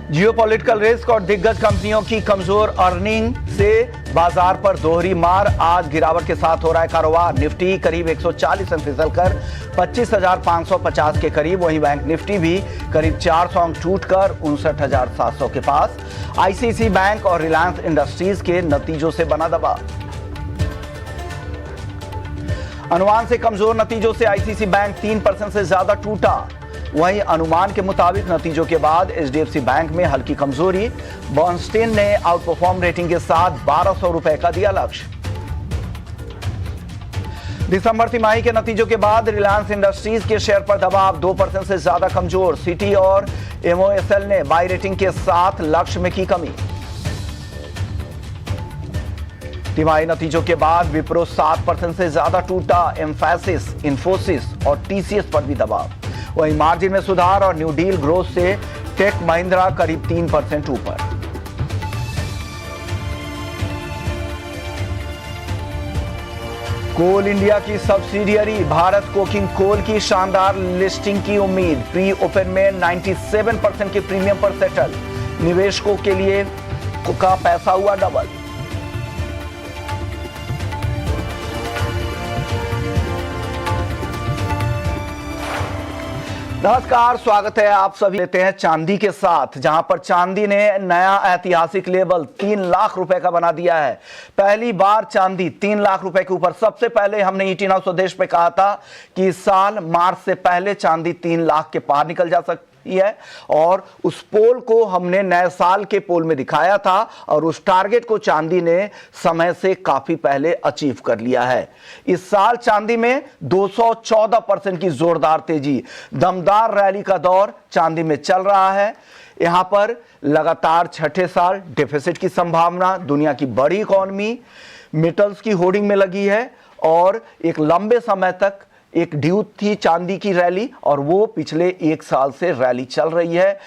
Geopolitical risk और दिग्गज कंपनियों की कमजोर अर्निंग से बाजार पर दोहरी मार। आज गिरावट के साथ हो रहा है कारोबार। निफ्टी करीब 140 अंक फिसलकर 25,550 के करीब। वहीं बैंक निफ्टी भी करीब 400 अंक टूटकर 59,700 के पास। आईसीआईसीआई बैंक और रिलायंस इंडस्ट्रीज के नतीजों से बना दबाव। अनुमान से कमजोर नतीजों से आईसीआईसीआई बैंक 3% से ज्यादा टूटा। वहीं अनुमान के मुताबिक नतीजों के बाद एचडीएफसी बैंक में हल्की कमजोरी। बर्नस्टीन ने आउट परफॉर्म रेटिंग के साथ 1200 रुपए का दिया लक्ष्य। दिसंबर तिमाही के नतीजों के बाद रिलायंस इंडस्ट्रीज के शेयर पर दबाव 2% से ज्यादा कमजोर। सिटी और एमओएसएल ने बाई रेटिंग के साथ लक्ष्य में की कमी। तिमाही नतीजों के बाद विप्रो 7% से ज्यादा टूटा। एम्फैसिस, इन्फोसिस और टीसीएस पर भी दबाव। वहीं मार्जिन में सुधार और न्यू डील ग्रोथ से टेक महिंद्रा करीब 3% ऊपर। कोल इंडिया की सब्सिडियरी भारत कोकिंग कोल की शानदार लिस्टिंग की उम्मीद। प्री ओपन में 97% के प्रीमियम पर सेटल। निवेशकों के लिए का पैसा हुआ डबल। नमस्कार, स्वागत है आप सभी। लेते हैं चांदी के साथ, जहां पर चांदी ने नया ऐतिहासिक लेवल 3 लाख रुपए का बना दिया है। पहली बार चांदी 3 लाख रुपए के ऊपर। सबसे पहले हमने ईटी नाउ स्वदेश पे कहा था कि इस साल मार्च से पहले चांदी 3 लाख के पार निकल जा सकती है, और उस पोल को हमने नए साल के पोल में दिखाया था, और उस टारगेट को चांदी ने समय से काफी पहले अचीव कर लिया है। इस साल चांदी में 214% की जोरदार तेजी, दमदार रैली का दौर चांदी में चल रहा है। यहां पर लगातार छठे साल डेफिसिट की संभावना, दुनिया की बड़ी इकोनॉमी मेटल्स की होर्डिंग में लगी है, और एक लंबे समय तक एक ड्यू थी चांदी की रैली, और वो पिछले 1 साल से रैली चल रही है।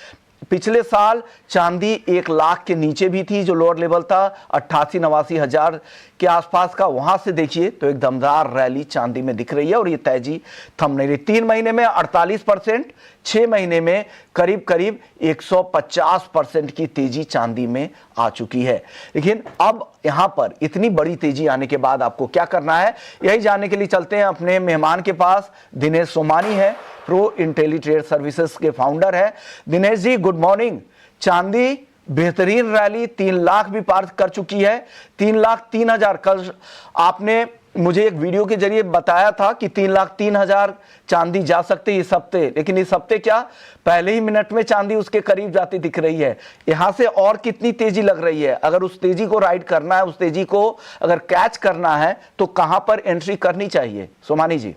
पिछले साल चांदी 1 लाख के नीचे भी थी, जो लोअर लेवल था 88-89 हजार के आसपास का। वहां से देखिए तो एक दमदार रैली चांदी में दिख रही है, और ये तेजी थम नहीं रही। 3 महीने में 48%, 6 महीने में करीब करीब 150% की तेजी चांदी में आ चुकी है। लेकिन अब यहां पर इतनी बड़ी तेजी आने के बाद आपको क्या करना है, यही जानने के लिए चलते हैं अपने मेहमान के पास। दिनेश सोमानी है, प्रो इंटेलीट्रेड सर्विसेज के फाउंडर है। Dinesh ji, good morning. चांदी बेहतरीन रैली 3 लाख भी पार कर चुकी है। 3,03,000 कल आपने मुझे एक वीडियो के जरिए बताया था कि 3,03,000 चांदी जा सकते इस हफ्ते, लेकिन इस हफ्ते क्या पहले ही मिनट में चांदी उसके करीब जाती दिख रही है। यहां से और कितनी तेजी लग रही है? अगर उस तेजी को राइड करना है, उस तेजी को अगर कैच करना है, तो कहां पर एंट्री करनी चाहिए सोमानी जी?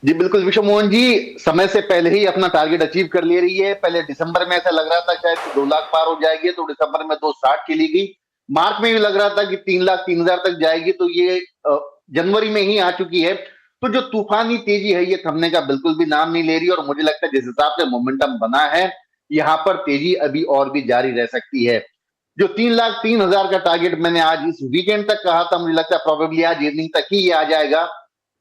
जी बिल्कुल विश्व मोहन जी, समय से पहले ही अपना टारगेट अचीव कर ले रही है। पहले दिसंबर में ऐसा लग रहा था शायद 2 लाख पार हो जाएगी, तो दिसंबर में 260 की ली गई। मार्च में भी लग रहा था कि 3,03,000 तक जाएगी, तो ये जनवरी में ही आ चुकी है। तो जो तूफानी तेजी है, ये थमने का बिल्कुल भी नाम नहीं ले रही, और मुझे लगता है जिस हिसाब से मोमेंटम बना है, यहाँ पर तेजी अभी और भी जारी रह सकती है। जो 3,03,000 का टारगेट मैंने आज इस वीकेंड तक कहा था, मुझे लगता है प्रोबेबली आज इवनिंग तक ही ये आ जाएगा।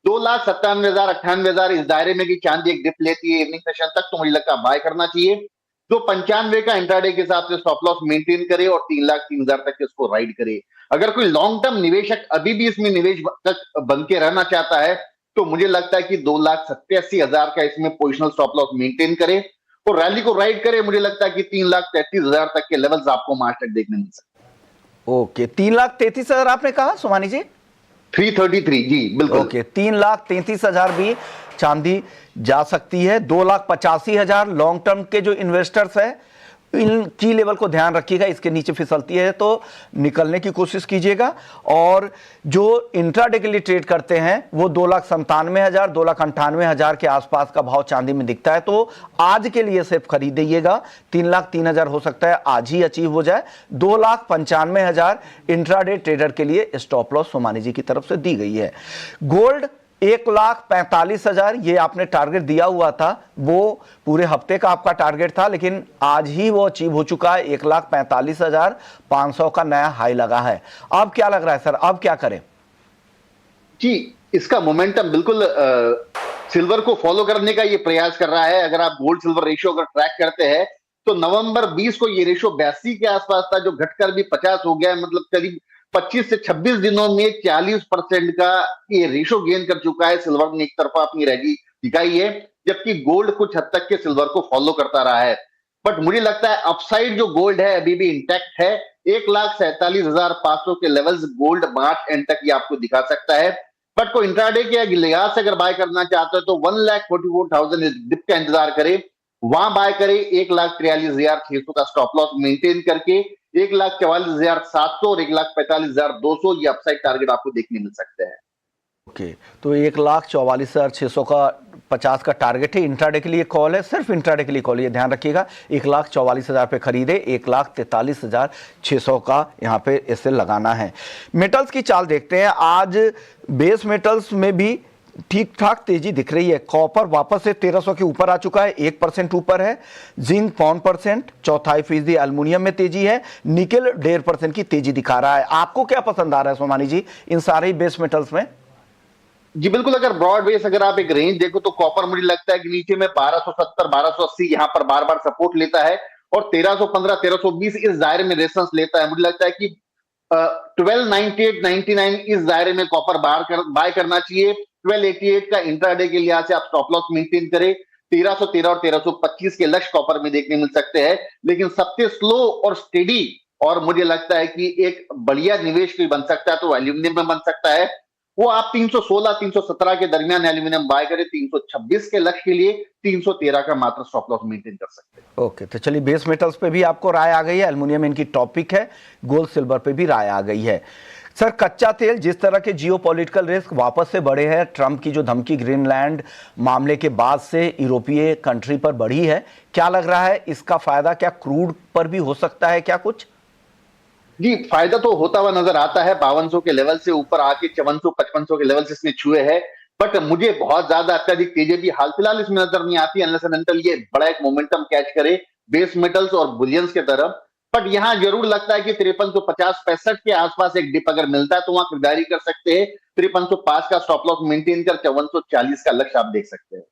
2,97,000, 98,000 इस दायरे में भी चांदी एक डिप लेती है इवनिंग सेशन तक, तो मुझे लगता है बाय करना चाहिए। जो 95 का इंट्राडे के हिसाब से स्टॉप लॉस मेंटेन करे, और 3,03,000 तक इसको राइड करे। अगर कोई लॉन्ग टर्म निवेशक अभी भी इसमें निवेश तक बन के रहना चाहता है, तो मुझे लगता है कि 2,87,000 का इसमें पोजिशनल स्टॉप लॉस मेंटेन करे और रैली को राइड करे। मुझे लगता है कि 3,33,000 तक के लेवल्स आपको मार्च तक देखने मिल सकते। ओके, 3,33,000 आपने कहा सोमानी जी? 333 जी बिल्कुल। ओके, 3,33,000 भी चांदी जा सकती है। 2,85,000 लॉन्ग टर्म के जो इन्वेस्टर्स हैं, इन की लेवल को ध्यान रखिएगा। इसके नीचे फिसलती है तो निकलने की कोशिश कीजिएगा। और जो इंट्राडे के लिए ट्रेड करते हैं, वो 2,97,000, 2,98,000 के आसपास का भाव चांदी में दिखता है, तो आज के लिए सिर्फ खरीदिएगा। 3,03,000 हो सकता है आज ही अचीव हो जाए। 2,95,000 इंट्राडे ट्रेडर के लिए स्टॉप लॉस सोमानी जी की तरफ से दी गई है। गोल्ड 1,45,000 ये आपने टारगेट दिया हुआ था, वो पूरे हफ्ते का आपका टारगेट था, लेकिन आज ही वो अचीव हो चुका है। 1,45,500 का नया हाई लगा है। अब क्या लग रहा है सर, अब क्या करें? जी, इसका मोमेंटम बिल्कुल सिल्वर को फॉलो करने का ये प्रयास कर रहा है। अगर आप गोल्ड सिल्वर रेशियो अगर ट्रैक करते हैं, तो नवंबर 20 को ये रेशो 82 के आसपास था, जो घटकर भी 50 हो गया है। मतलब करीब 25 से 26 दिनों में 40% का ये रेशो गेन कर चुका है। सिल्वर ने एक तरफा अपनी रैली दिखाई है, जबकि गोल्ड कुछ हद तक के सिल्वर को फॉलो करता रहा है। बट मुझे लगता है अपसाइड जो गोल्ड है अभी भी इंटैक्ट है। 1,47,500 के लेवल्स गोल्ड मार्च एंड तक ये आपको दिखा सकता है। बट को इंट्राडे के लिहाज से अगर बाय करना चाहते हो तो 1,44,000 डिप का इंतजार करें, वहां बाय करें। 1,43,600 का स्टॉप लॉस मेंटेन करके 1,44,700 और 1,45,200 ये अपसाइड टारगेट आपको देखने मिल सकते हैं। ओके, तो 1,44,600 का 50 का टारगेट है। इंट्राडे के लिए कॉल है, सिर्फ इंट्राडे के लिए कॉल, ये ध्यान रखिएगा। 1,44,000 पे खरीदे, 1,43,600 का यहाँ पे इसे लगाना है। मेटल्स की चाल देखते हैं। आज बेस मेटल्स में भी ठीक ठाक तेजी दिख रही है। कॉपर वापस से 1300 के ऊपर आ चुका है, 1% ऊपर है। जिंक 5%, 0.25% एल्युमिनियम में तेजी है। निकेल 1.5% की तेजी दिखा रहा है। आपको क्या पसंद आ रहा है सोमानी जी इन सारे बेस मेटल्स में? जी बिल्कुल, अगर ब्रॉड बेस अगर आप एक रेंज देखो तो कॉपर मुझे लगता है कि नीचे में 1270 1280 यहाँ पर बार बार सपोर्ट लेता है, और 1315 1320 इस दायरे में रेजिस्टेंस लेता है। मुझे लगता है कि 1298 99 इस दायरे में कॉपर बाय करना चाहिए। 1288 का इंट्राडे के लिहाज से आप स्टॉप लॉस मेंटेन करें। 1313 और 1325 के लक्ष्य कॉपर में देखने मिल सकते हैं, लेकिन सबसे स्लो और स्टेडी और मुझे लगता है कि एक बढ़िया निवेश कोई बन सकता है तो एल्यूमिनियम में बन सकता है। वो आप 316 317 के दरमियान एल्यूमिनियम बाय करें। 326 के लक्ष्य के लिए 313 का मात्र स्टॉप लॉस मेंटेन कर सकते हैं। ओके, तो चलिए बेस मेटल्स पे भी आपको राय आ गई है, एल्युमिनियम इनकी टॉपिक है, गोल्ड सिल्वर पे भी राय आ गई है। सर, कच्चा तेल जिस तरह के जियोपॉलिटिकल रिस्क वापस से बढ़े हैं, ट्रंप की जो धमकी ग्रीनलैंड मामले के बाद से यूरोपीय कंट्री पर बढ़ी है, क्या लग रहा है इसका फायदा क्या क्रूड पर भी हो सकता है क्या कुछ? जी, फायदा तो होता हुआ नजर आता है। 5200 के लेवल से ऊपर आके 5400 5500 के लेवल से इसने छुए हैं। बट मुझे बहुत ज्यादा अत्यधिक तेजी भी हाल फिलहाल इसमें नजर नहीं आती, अनलेस एंड अनटिल ये बड़ा एक मोमेंटम कैच करे बेस मेटल्स और बुलियंस के तरफ। बट यहां जरूर लगता है कि 5350 65 के आसपास एक डिप अगर मिलता है तो वहां खरीदारी कर सकते हैं। 5305 का स्टॉप लॉस मेंटेन कर 5440 का लक्ष्य आप देख सकते हैं।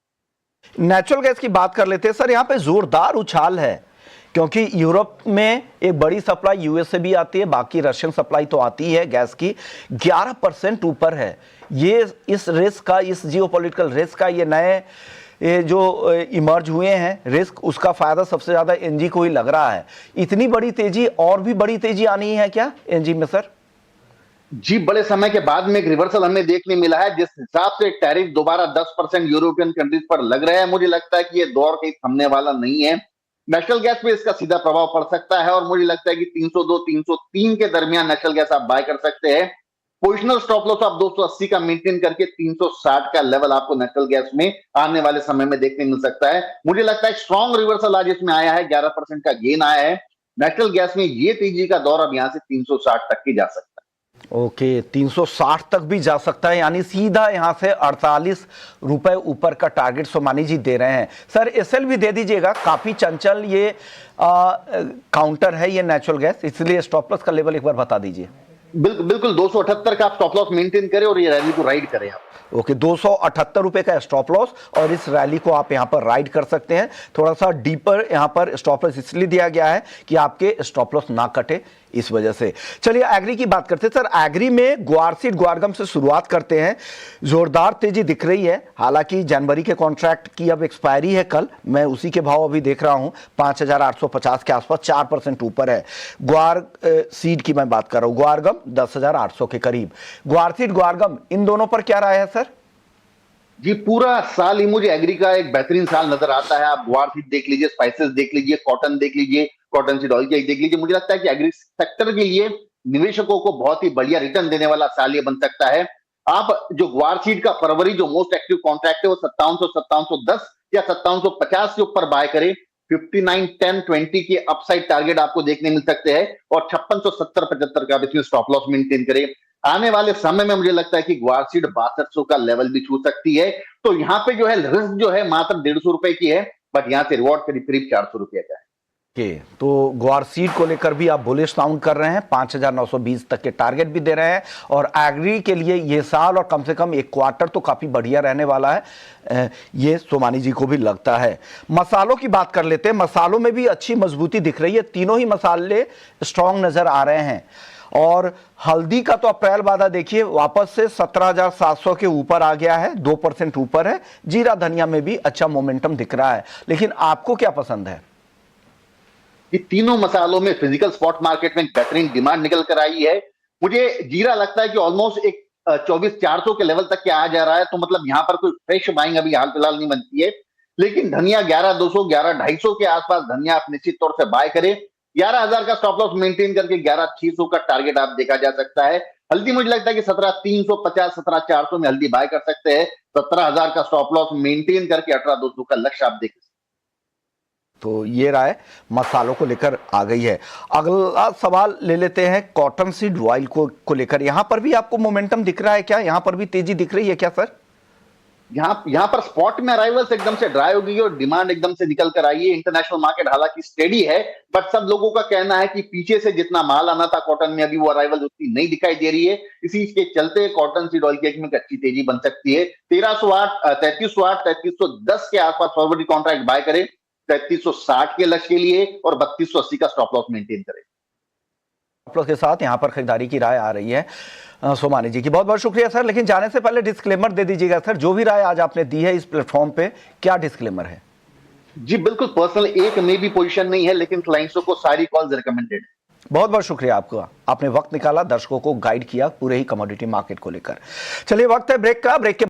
नेचुरल गैस की बात कर लेते हैं सर। यहाँ पे जोरदार उछाल है क्योंकि यूरोप में एक बड़ी सप्लाई यूएस से भी आती है, बाकी रशियन सप्लाई तो आती है गैस की। 11% ऊपर है ये, इस रिस्क का, इस जियोपॉलिटिकल रिस्क का, ये जो इमर्ज हुए हैं रिस्क, उसका फायदा सबसे ज्यादा एनजी को ही लग रहा है। इतनी बड़ी तेजी, और भी बड़ी तेजी आनी है क्या एनजी में सर? जी, बड़े समय के बाद में एक रिवर्सल हमें देखने मिला है। जिस हिसाब से टैरिफ दोबारा 10% यूरोपियन कंट्रीज पर लग रहा है, मुझे लगता है कि ये दौर कहीं थमने वाला नहीं है। नेशनल गैस पे इसका सीधा प्रभाव पड़ सकता है, और मुझे लगता है कि 302 303 के दरमियान नेशनल गैस आप बाय कर सकते हैं। पोजिशनल स्टॉप लॉस आप 280 का मेंटेन करके 360 का लेवल आपको नेशनल गैस में आने वाले समय में देखने मिल सकता है। मुझे लगता है स्ट्रॉन्ग रिवर्सल आज इसमें आया है, 11% का गेन आया है नेशनल गैस में। ये तेजी का दौर अब यहां से 360 तक की जा सकता है। ओके, 360 तक भी जा सकता है, यानी सीधा यहां से 48 रुपए ऊपर का टारगेट सोमानी जी दे रहे हैं। सर, एसएल भी दे दीजिएगा, काफी चंचल ये काउंटर है ये नेचुरल गैस, इसलिए स्टॉप लॉस का लेवल एक बार बता दीजिए। बिल्कुल 278 का आप स्टॉप लॉस मेंटेन करें और ये रैली को राइड करें आप। ओके, 278 रुपए का स्टॉप लॉस, और इस रैली को आप यहां पर राइड कर सकते हैं। थोड़ा सा डीपर यहां पर स्टॉप लॉस इसलिए दिया गया है कि आपके स्टॉप लॉस ना कटे, इस वजह से। चलिए एग्री की बात करते हैं सर। एग्री में ग्वारसीड ग्वारगम से शुरुआत करते हैं। जोरदार तेजी दिख रही है, हालांकि जनवरी के कॉन्ट्रैक्ट की अब एक्सपायरी है कल, मैं उसी के भाव अभी देख रहा हूं 5850 के आसपास, 4% ऊपर है। ग्वार सीड की मैं बात कर रहा हूं, ग्वारगम 10,800 के करीब। ग्वारसीड ग्वारगम इन दोनों पर क्या राय है सर? जी, पूरा साल ही मुझे एग्री का एक बेहतरीन साल नजर आता है। आप ग्वार सीड देख लीजिए, स्पाइसेस देख लीजिए, कॉटन देख लीजिए, कॉटन सीड ऑयल देख लीजिए। मुझे लगता है कि एग्री सेक्टर के लिए निवेशकों को बहुत ही बढ़िया रिटर्न देने वाला साल ये बन सकता है। आप जो ग्वार सीड का फरवरी जो मोस्ट एक्टिव कॉन्ट्रैक्ट है वो 5710 या 5750 के ऊपर बाय करें। 59 10 20 के अपसाइड टारगेट आपको देखने मिल सकते हैं, और 5670 75 का इसमें स्टॉप लॉस मेंटेन करें। आने वाले समय में मुझे लगता है कि ग्वारसीड 6200 का लेवल भी छू सकती है। तो यहाँ पे जो है रिस्क जो है मात्र 150 रुपए की है, बट यहाँ से रिवॉर्ड करीब करीब 400 रुपए का है। के तो ग्वार सीड को लेकर भी आप बुलिश साउंड कर रहे हैं, 5,920 तक के टारगेट भी दे रहे हैं और एग्री के लिए ये साल और कम से कम एक क्वार्टर तो काफी बढ़िया रहने वाला है, ये सोमानी जी को भी लगता है। मसालों की बात कर लेते हैं, मसालों में भी अच्छी मजबूती दिख रही है, तीनों ही मसाले स्ट्रांग नजर आ रहे हैं और हल्दी का तो अप्रैल बाधा देखिए वापस से 17,700 के ऊपर आ गया है, 2% ऊपर है। जीरा धनिया में भी अच्छा मोमेंटम दिख रहा है, लेकिन आपको क्या पसंद है? ये तीनों मसालों में फिजिकल स्पॉट मार्केट में बेहतरीन डिमांड निकल कर आई है। मुझे जीरा लगता है कि ऑलमोस्ट एक 24,400 के लेवल तक के आ जा रहा है, तो मतलब यहाँ पर कोई फ्रेश बाइंग अभी हाल फिलहाल नहीं बनती है। लेकिन धनिया 11,200 11,250 के आसपास धनिया आप निश्चित तौर से बाय करें। 11,000 का स्टॉप लॉस मेंटेन करके 11,600 का टारगेट आप देखा जा सकता है। हल्दी मुझे लगता है कि 17,350 17,400 में हल्दी बाय कर सकते हैं। 17,000 का स्टॉप लॉस मेंटेन करके 18,200 का लक्ष्य आप देख सकते हैं। तो ये राय मसालों को लेकर आ गई है। अगला सवाल ले लेते हैं कॉटन सीड ऑयल को लेकर। यहां पर भी आपको मोमेंटम दिख रहा है क्या? यहां पर भी तेजी दिख रही है क्या सर? यहाँ पर स्पॉट में अराइवल्स एकदम से ड्राई हो गई है और डिमांड एकदम से निकल कर आई है। इंटरनेशनल मार्केट हालांकि स्टेडी है, बट सब लोगों का कहना है कि पीछे से जितना माल आना था कॉटन में, अभी वो अराइवल उतनी नहीं दिखाई दे रही है। इसी के चलते कॉटन सीड ऑयल की एक अच्छी तेजी बन सकती है। 1308 3308 3310 के आसपास फॉरवर्ड कॉन्ट्रैक्ट बाय करें 3360 के लक्ष्य के लिए और 3280 का स्टॉप लॉस मेंटेन करें। आप लोग के साथ यहां पर खरीदारी की राय आ रही है सोमानी जी की। बहुत बहुत शुक्रिया सर, लेकिन जाने से पहले डिस्क्लेमर दे दीजिएगा सर, जो भी राय आज आपने दी है इस प्लेटफॉर्म पे, क्या डिस्क्लेमर है? जी बिल्कुल, पर्सनल एक में भी पोजीशन नहीं है, लेकिन क्लाइंट्सों को सारी कॉल्स रिकमेंडेड है। बहुत बहुत शुक्रिया आपका, आपने वक्त निकाला, दर्शकों को गाइड किया पूरे ही कमोडिटी मार्केट को लेकर। चलिए वक्त है ब्रेक का, ब्रेक के